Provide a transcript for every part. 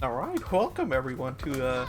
Alright, welcome everyone to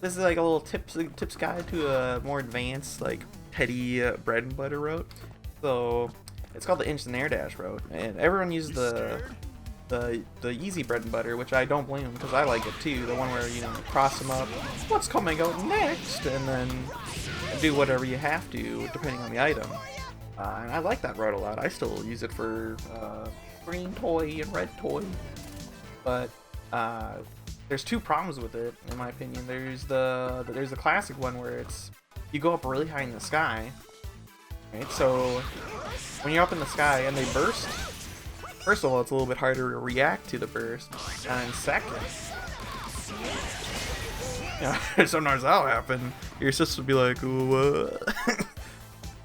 this is like a little tips guide to a more advanced like Teddie bread and butter route. So it's called the instant air dash route, and everyone uses the easy bread and butter, which I don't blame them because I like it too. The one where you cross them up, what's coming out next, and then do whatever you have to depending on the item. And I like that route a lot. I still use it for green toy and red toy, but there's two problems with it, in my opinion. There's the classic one where it's you go up really high in the sky, right? So when you're up in the sky and they burst, first of all, it's a little bit harder to react to the burst, and then second, sometimes that'll happen. Your sister will be like, "What?"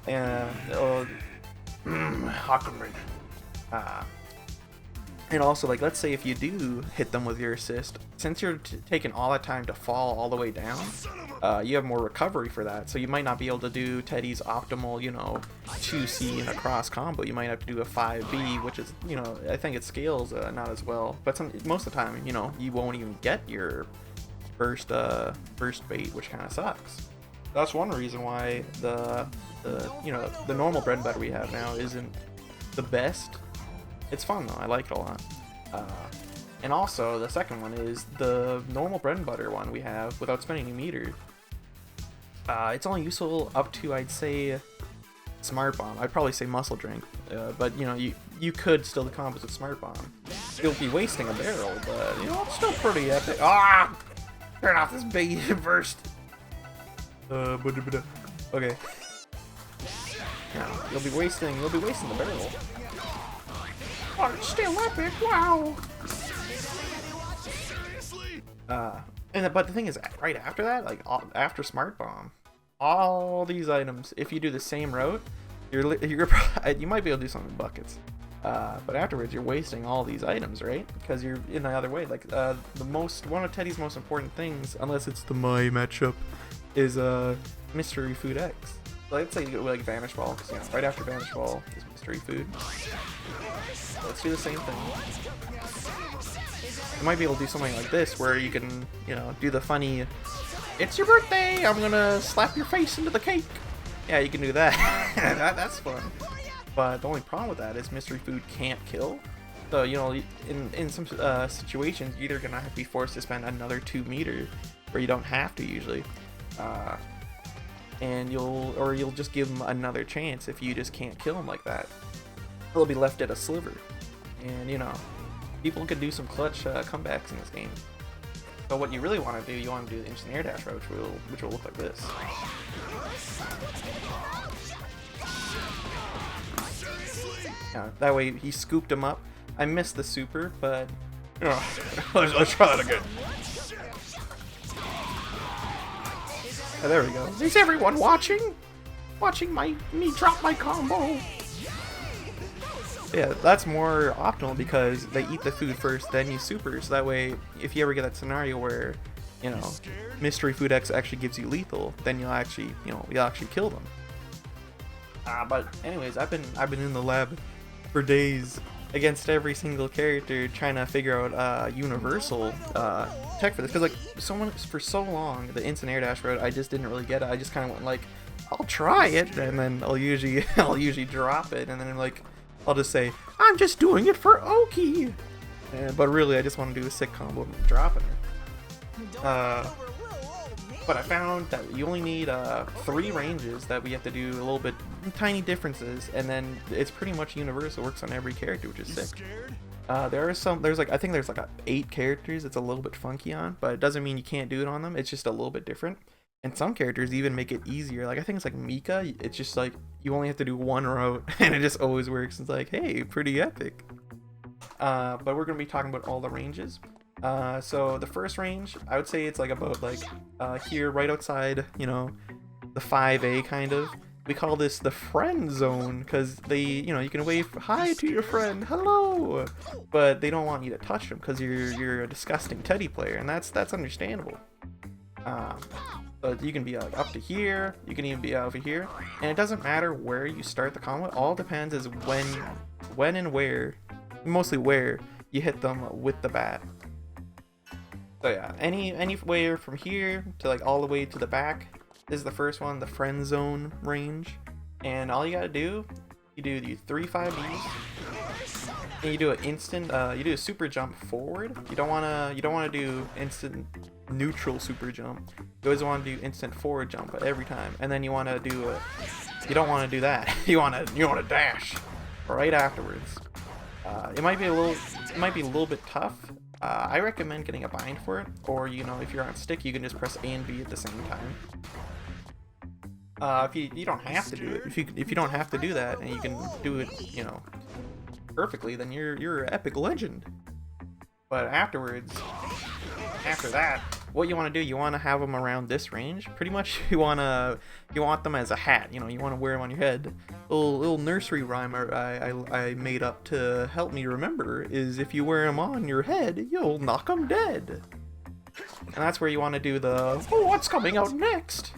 And Hawkman. And also, like, let's say if you do hit them with your assist, since you're taking all that time to fall all the way down, you have more recovery for that. So you might not be able to do Teddie's optimal, 2C in a cross combo. You might have to do a 5B, which is, I think it scales not as well. But most of the time, you won't even get your burst bait, which kind of sucks. That's one reason why the normal bread and butter we have now isn't the best. It's fun though, I like it a lot. And also, the second one is the normal bread and butter one we have without spending any meter. It's only useful up to, I'd say, Smart Bomb. I'd probably say Muscle Drink, but you could still combo with Smart Bomb. You'll be wasting a barrel, but it's still pretty epic. Ah! Turn off this bait first. Okay. Yeah, you'll be wasting the barrel. But it's still epic, wow! But the thing is, right after that, like after Smart Bomb, all these items, if you do the same route, you might be able to do something in buckets. But afterwards, you're wasting all these items, right? Because you're in the other way. Like one of Teddie's most important things, unless it's the my matchup, is Mystery Food X. Let's say you go like Vanish Ball, because right after Vanish Ball is Mystery Food. Let's do the same thing. You might be able to do something like this, where you can, do the funny, "It's your birthday, I'm gonna slap your face into the cake." Yeah, you can do that. That's fun. But the only problem with that is Mystery Food can't kill. So, in some situations, you're either gonna be forced to spend another 2 meter, where you don't have to usually. And you'll just give them another chance if you just can't kill them like that. They'll be left at a sliver, and people can do some clutch comebacks in this game. So what you really want to do, you want to do the instant air dash route, which will look like this. That way he scooped him up. I missed the super, but let's try that again. Oh, there we go. Is everyone watching? Watching me drop my combo. Yeah, that's more optimal because they eat the food first, then you super. So that way, if you ever get that scenario where, Mystery Food X actually gives you lethal, then you'll actually kill them. But anyways, I've been in the lab for days against every single character trying to figure out universal tech for this, because for so long the instant air dash route I just didn't really get it. I just kind of went like, I'll try it, and then I'll usually drop it, and then I'll just say, I'm just doing it for Oki. But really, I just want to do a sick combo and dropping it. But I found that you only need 3 ranges that we have to do a little bit tiny differences, and then it's pretty much universal, works on every character, which is sick. There's 8 characters it's a little bit funky on, but it doesn't mean you can't do it on them. It's just a little bit different. And some characters even make it easier. Like, I think it's like Mika, it's just like, you only have to do 1 route, and it just always works. It's like, hey, pretty epic. But we're going to be talking about all the ranges. So the first range, I would say it's like about here, right outside, the 5A kind of. We call this the friend zone, because you can wave hi to your friend, hello, but they don't want you to touch them because you're a disgusting Teddie player, and that's understandable. But you can be up to here, you can even be over here, and it doesn't matter where you start the combo. All depends is when and where, mostly where you hit them with the bat. So yeah, anywhere from here to like all the way to the back. This is the first one, the friend zone range, and all you gotta do, you do the 3 5Bs, and you do an instant, you do a super jump forward. You don't wanna do instant neutral super jump. You always want to do instant forward jump every time, and then you want to do a, you don't want to do that. you want to dash right afterwards. It might be a little bit tough. I recommend getting a bind for it, or if you're on stick, you can just press A and B at the same time. If you don't have to do it, if you don't have to do that, and you can do it, perfectly, then you're an epic legend. But afterwards, after that, what you want to do, you want to have them around this range. Pretty much, you want them as a hat. You want to wear them on your head. Little nursery rhyme I made up to help me remember is if you wear them on your head, you'll knock them dead. And that's where you want to do the what's coming out next.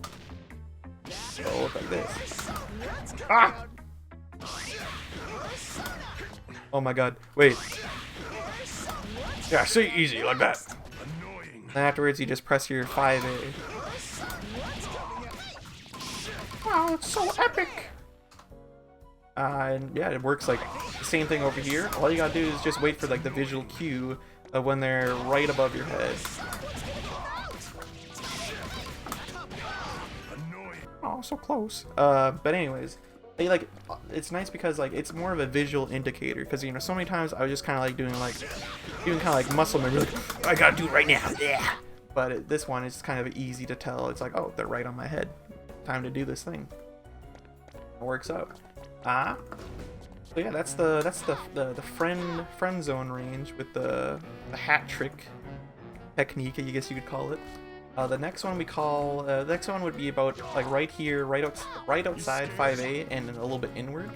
So it'll look like this. Ah! Oh my god! Wait. Yeah, say easy like that. And afterwards, you just press your 5A. Wow, it's so epic! And yeah, it works like the same thing over here. All you gotta do is just wait for like the visual cue of when they're right above your head. Oh, so close. But anyways, it's nice because like it's more of a visual indicator, because so many times I was just kind of like doing kind of like muscle memory, like I gotta do it right now, yeah. But this one is kind of easy to tell. It's like, oh, they're right on my head. Time to do this thing. It works out. So yeah, that's the friend zone range with the hat trick technique, I guess you could call it. The next one the next one would be about like right here, right outside 5A and a little bit inward.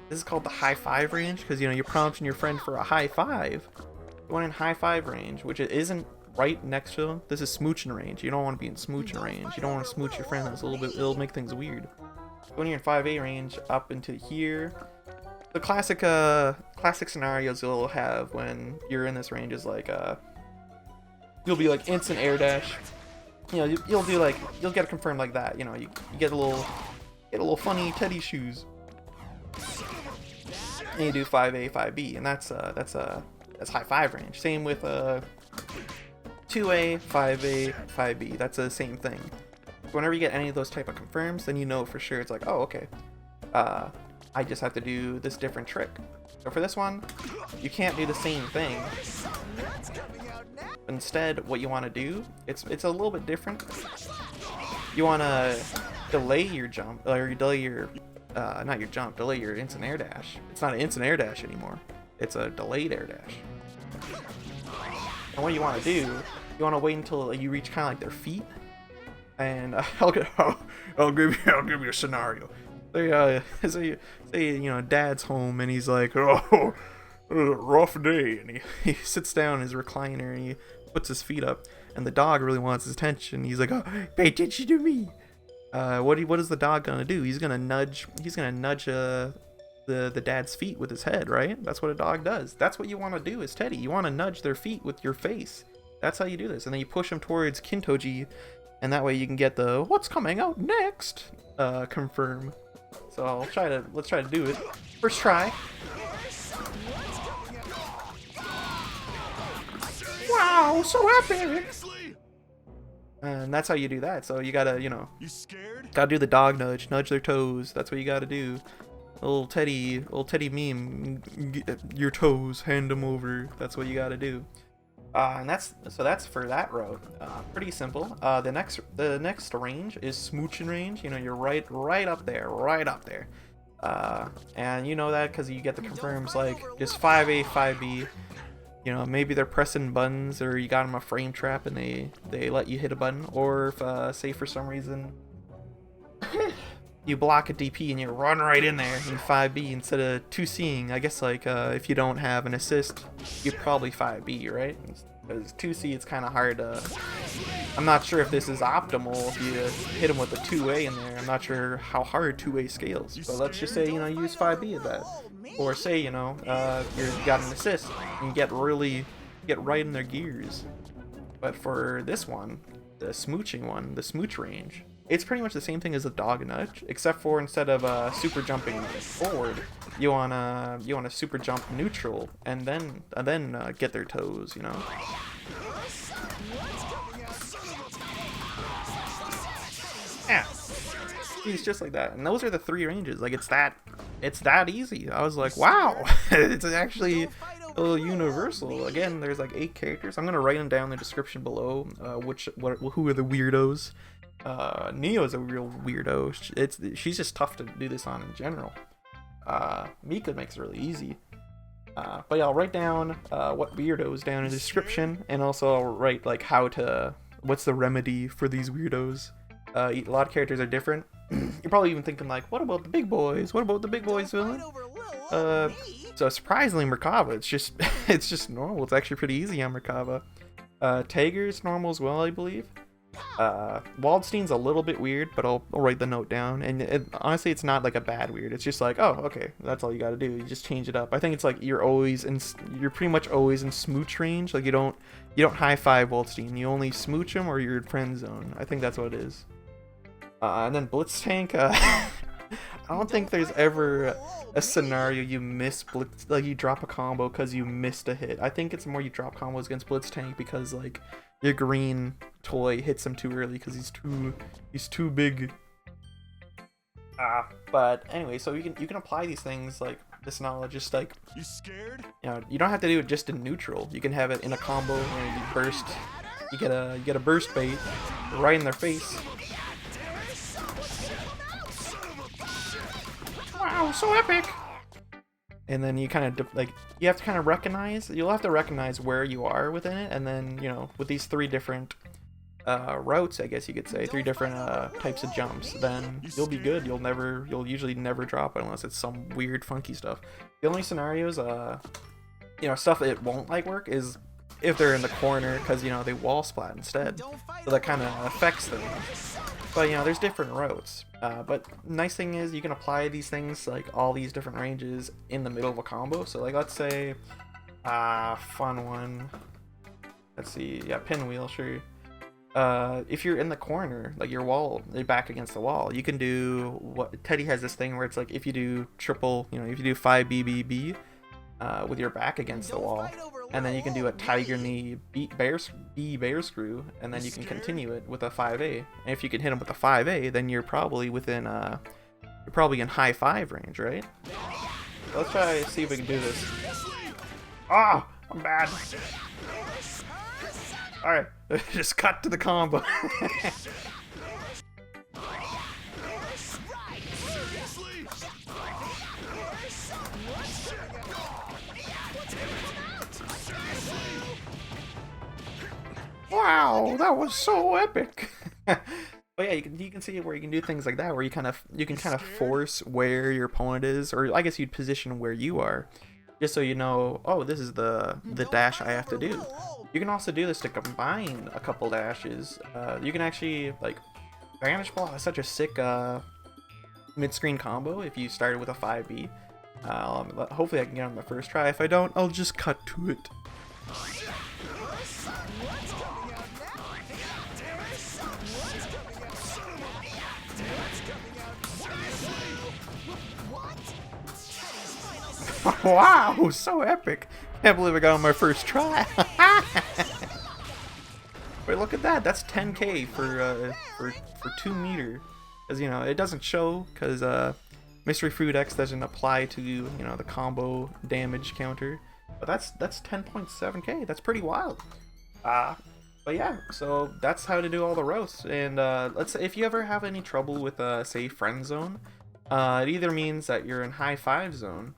This is called the high five range, because you're prompting your friend for a high five. You want in high five range, which it isn't right next to them. This is smooching range. You don't want to be in smooching range. You don't want to smooch your friend. That's it'll make things weird. When you're in 5A range, up into here. The classic scenarios you'll have when you're in this range is like you'll be like instant air dash. You'll do like, you'll get it confirmed like that. You get a little funny Teddie shoes, and you do 5A 5B, and that's high five range. Same with 2A 5A 5B. That's the same thing. Whenever you get any of those type of confirms, then you know for sure it's like, oh, okay, I just have to do this different trick. So for this one, you can't do the same thing. Instead, what you want to do, it's a little bit different. You want to delay your jump, or delay your, not your jump, delay your instant air dash. It's not an instant air dash anymore. It's a delayed air dash. And what you want to do, you want to wait until you reach kind of like their feet. And I'll give you a scenario. Say Dad's home and he's like, oh, it was a rough day, and he sits down in his recliner and he puts his feet up, and the dog really wants his attention. He's like, oh, pay attention to me. What is the dog gonna do? He's gonna nudge the dad's feet with his head, right? That's what a dog does. That's what you want to do as Teddie. You want to nudge their feet with your face. That's how you do this, and then you push them towards Kintoji, and that way you can get the what's coming out next confirm. So let's try to do it. First try. Wow, so epic! And that's how you do that. So you gotta, gotta do the dog nudge their toes. That's what you gotta do. Old Teddie meme, your toes, hand them over. That's what you gotta do. And that's for that route. Pretty simple. The next range is smooching range. You're right up there. And you know that because you get the confirms like just 5A 5B. Maybe they're pressing buttons, or you got them a frame trap and they let you hit a button, or if say for some reason you block a DP and you run right in there in 5B instead of 2C'ing. I guess like if you don't have an assist, you probably 5B, right? Because 2C, it's kind of hard to. I'm not sure if this is optimal if you hit them with a 2A in there. I'm not sure how hard 2A scales. But let's just say, use 5B at that. Or say, you got an assist and get right in their gears. But for this one, the smooching one, the smooch range, it's pretty much the same thing as a dog nudge, except for instead of super jumping forward, you wanna super jump neutral and then get their toes, you know. Yeah, it's just like that, and those are the 3 ranges. Like it's that easy. I was like, wow, it's actually a little universal. Again, there's like 8 characters. I'm gonna write them down in the description below. Who are the weirdos? Neo's a real weirdo. She's just tough to do this on in general. Mika makes it really easy. But yeah, I'll write down what weirdos down in the description, and also I'll write like what's the remedy for these weirdos. A lot of characters are different. You're probably even thinking like, what about the big boys? What about the big boys villain? So surprisingly, Merkava, it's just normal. It's actually pretty easy on Merkava. Tager's normal as well, I believe. Waldstein's a little bit weird, but I'll write the note down. And honestly, it's not like a bad weird. It's just like, oh, okay, that's all you got to do. You just change it up. I think it's like you're pretty much always in smooch range. Like you don't high-five Waldstein. You only smooch him or you're in friend zone. I think that's what it is. And then Blitz Tank. I don't think there's ever a scenario you miss Blitz, like you drop a combo because you missed a hit. I think it's more you drop combos against Blitz Tank because like your green toy hits him too early because he's too big. But anyway, so you can apply these things like this knowledge just like, you scared? You know, you don't have to do it just in neutral. You can have it in a combo where you burst. You get a burst bait right in their face. Wow, so epic! And then you kind of you have to kind of you'll have to recognize where you are within it, and then, you know, with these 3 different routes, I guess you could say, 3 different types of jumps, then you'll be good. You'll usually never drop it unless it's some weird funky stuff. The only scenarios, you know, stuff that won't like work is if they're in the corner, because, you know, they wall splat instead, so that kind of affects them. But, you know, there's different routes. But nice thing is you can apply these things, like all these different ranges, in the middle of a combo. So like, let's say, fun one. Let's see, yeah, pinwheel, sure. If you're in the corner, like you're back against the wall, you can do what Teddie has this thing where it's like if you do triple, you know, if you do 5 BBB with your back against the wall, and then you can do a tiger knee bear screw, and then you can continue it with a 5A. And if you can hit him with a 5A, then you're probably in high 5 range, right? So let's try see if we can do this. Ah, I'm bad. All right, just cut to the combo. Wow, that was so epic. But yeah, you can see where you can do things like that, where you can kind of force where your opponent is, or I guess you'd position where you are, just so you know, oh, this is the dash I have to do. You can also do this to combine a couple dashes. You can actually, like, Vanish Ball is such a sick mid-screen combo if you started with a 5B. Hopefully I can get on the first try. If I don't, I'll just cut to it. Wow, so epic! Can't believe I got on my first try. Wait, look at that. That's 10k for 2 meter. Because, you know, it doesn't show because Mystery Food X doesn't apply to, you know, the combo damage counter. But that's 10.7k. That's pretty wild. But yeah, so that's how to do all the roasts. And let's say if you ever have any trouble with say friend zone, it either means that you're in high 5 zone,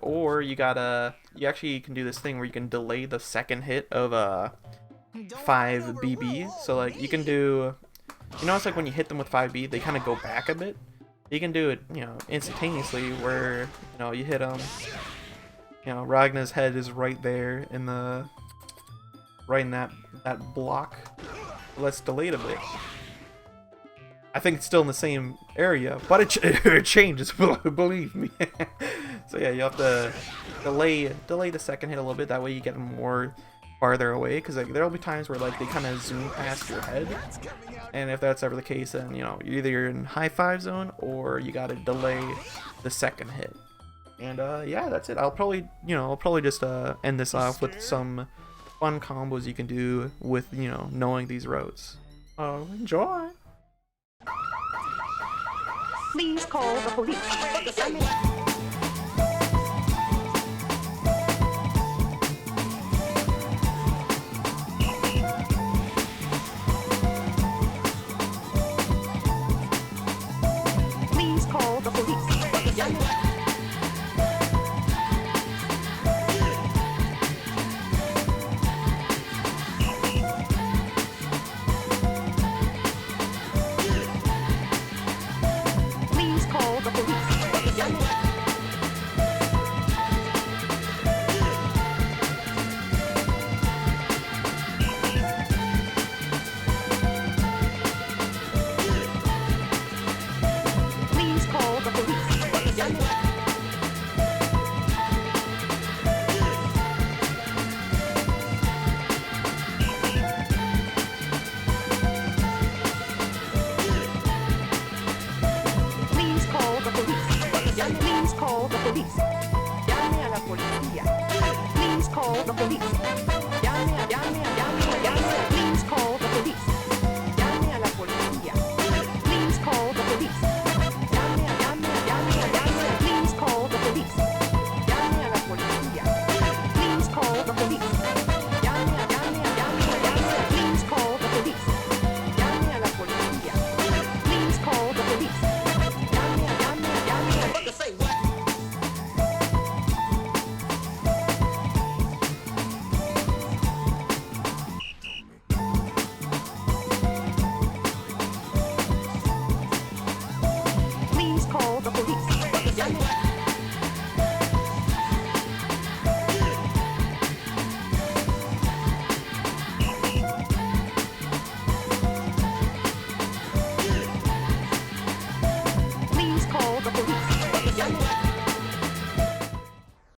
or you actually can do this thing where you can delay the second hit of 5 BB. So like you can do, you know, it's like when you hit them with 5B, they kind of go back a bit. You can do it, you know, instantaneously, where, you know, you hit them, you know, Ragna's head is right there in the that block. Let's delay it a bit. I think it's still in the same area, but it changes, believe me. So yeah, you have to delay the second hit a little bit. That way you get more farther away, because like there'll be times where like they kind of zoom past your head, and if that's ever the case, then you know either you're in high five zone or you gotta delay the second hit. And yeah, that's it. I'll probably just end this off with some fun combos you can do with knowing these routes. Oh, enjoy. Please call the police. Please call the police. Please call the police. Please call the police. Please call the police. Please call the police. Llame a la policía. Please call the police.